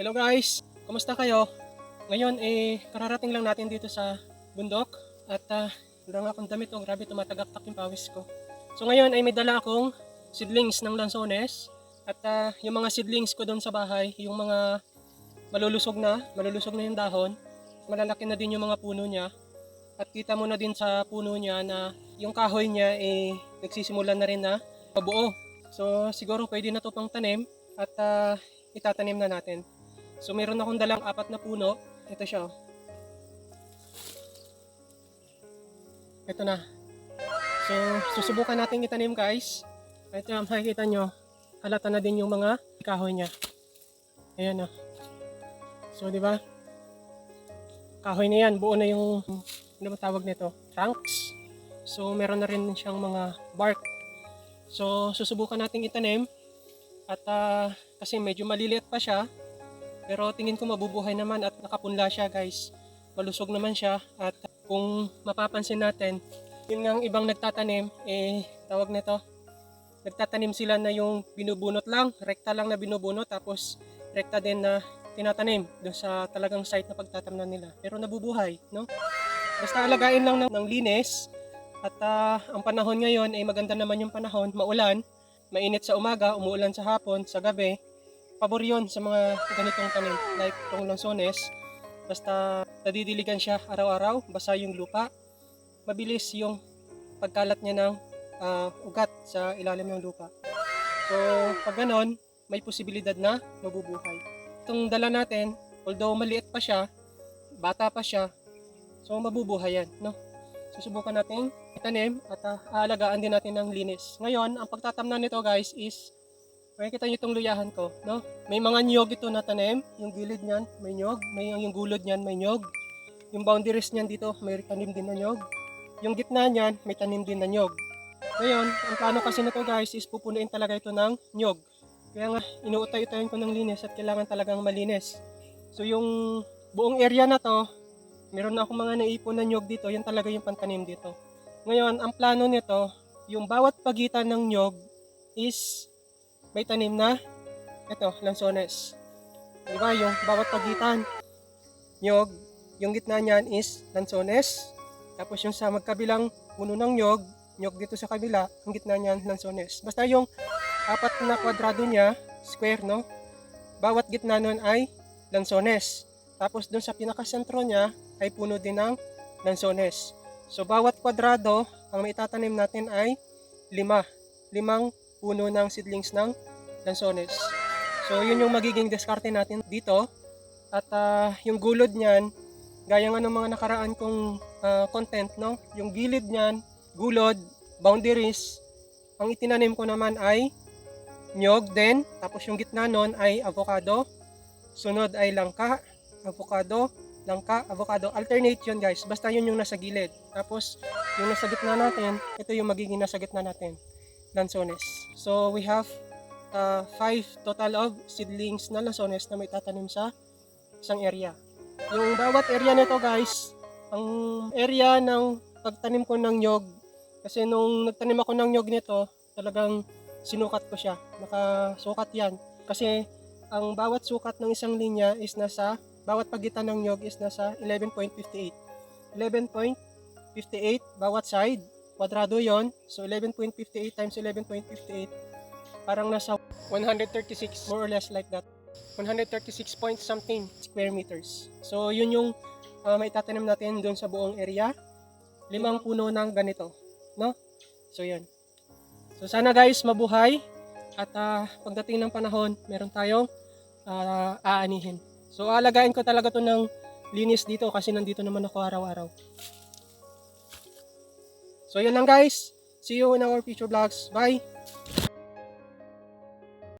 Hello guys, kumusta kayo? Ngayon kararating lang natin dito sa bundok at wala nga akong damit, grabe tumatagaktak yung pawis ko. So ngayon ay may dala akong seedlings ng lansones at yung mga seedlings ko doon sa bahay, yung mga malulusog na yung dahon, malalaki na din yung mga puno niya at kita mo na din sa puno niya na yung kahoy niya nagsisimulan na rin na mabuo. So siguro pwede na to pang tanim at itatanim na natin. So meron akong dalang 4 na puno. Ito siya. Ito na. So susubukan natin itanim guys. Ito makikita nyo. Halata na din yung mga kahoy niya. Ayan o. So di ba? Kahoy na yan. Buo na yung ano ba tawag nito? Trunks. So meron na rin siyang mga bark. So susubukan natin itanim. At kasi medyo maliliit pa siya. Pero tingin ko mabubuhay naman at nakapunla siya guys. Malusog naman siya at kung mapapansin natin, yun nga ang ibang nagtatanim, tawag nito, nagtatanim sila na yung binubunot lang, rekta lang na binubunot tapos rekta din na tinatanim doon sa talagang site na pagtatamnan nila. Pero nabubuhay, no? Basta alagain lang ng linis at ang panahon ngayon ay maganda naman yung panahon, maulan, mainit sa umaga, umuulan sa hapon, sa gabi. Pabor yun sa mga ganitong tanim like itong lansones. Basta nadidiligan siya araw-araw, basa yung lupa, mabilis yung pagkalat niya ng ugat sa ilalim ng lupa. So pag ganon, may posibilidad na mabubuhay. Itong dala natin, although maliit pa siya, bata pa siya, so mabubuhay yan, no? Susubukan natin itanim at aalagaan din natin ng linis. Ngayon, ang pagtatamnan nito guys is makikita nyo itong luyahan ko, no? May mga niyog ito na tanim, yung gilid niyan may niyog, yung gulod niyan may niyog, yung boundaries niyan dito may tanim din na niyog, yung gitna niyan may tanim din na niyog. Ngayon, ang plano kasi na to guys is pupunuin talaga ito ng niyog. Kaya nga inuutay-utayin ko ng linis at kailangan talagang malinis. So yung buong area na to, meron na akong mga naipon na niyog dito, yan talaga yung pantanim dito. Ngayon, ang plano nito, yung bawat pagitan ng niyog is may tanim na ito, lansones. Di ba? Yung bawat pagitan, nyog, yung gitna niyan is lansones. Tapos yung sa magkabilang puno ng nyog dito sa kabila, ang gitna niyan lansones. Basta yung 4 na kwadrado niya, square, no? Bawat gitna nun ay lansones. Tapos dun sa pinakasentro niya ay puno din ng lansones. So bawat kwadrado, ang maitatanim natin ay 5 puno ng seedlings ng lansones. So yun yung magiging diskarte natin dito. At yung gulod niyan, gaya nga ng mga nakaraan kong content, no? Yung gilid niyan, gulod, boundaries, ang itinanim ko naman ay nyog din. Tapos yung gitna nun ay avocado. Sunod ay langka, avocado, langka, avocado. Alternate yun guys. Basta yun yung nasa gilid. Tapos yung nasa gitna natin, ito yung magiging nasa gitna natin. Lansones. So we have 5 total of seedlings na lansones na may tatanim sa isang area. Yung bawat area nito guys, ang area ng pagtanim ko ng nyog, kasi nung nagtanim ako ng nyog nito, talagang sinukat ko siya. Nakasukat yan. Kasi ang bawat sukat ng isang linya is bawat pagitan ng nyog is nasa 11.58. 11.58 bawat side. Kwadrado yon. So 11.58 times 11.58 parang nasa 136, more or less like that. 136 point something square meters. So yun yung maitatanim natin doon sa buong area. 5 puno ng ganito, no? So yun. So sana guys mabuhay at pagdating ng panahon, meron tayong aanihin. So alagain ko talaga to ng linis dito kasi nandito naman ako araw-araw. So yun lang guys. See you in our future vlogs. Bye!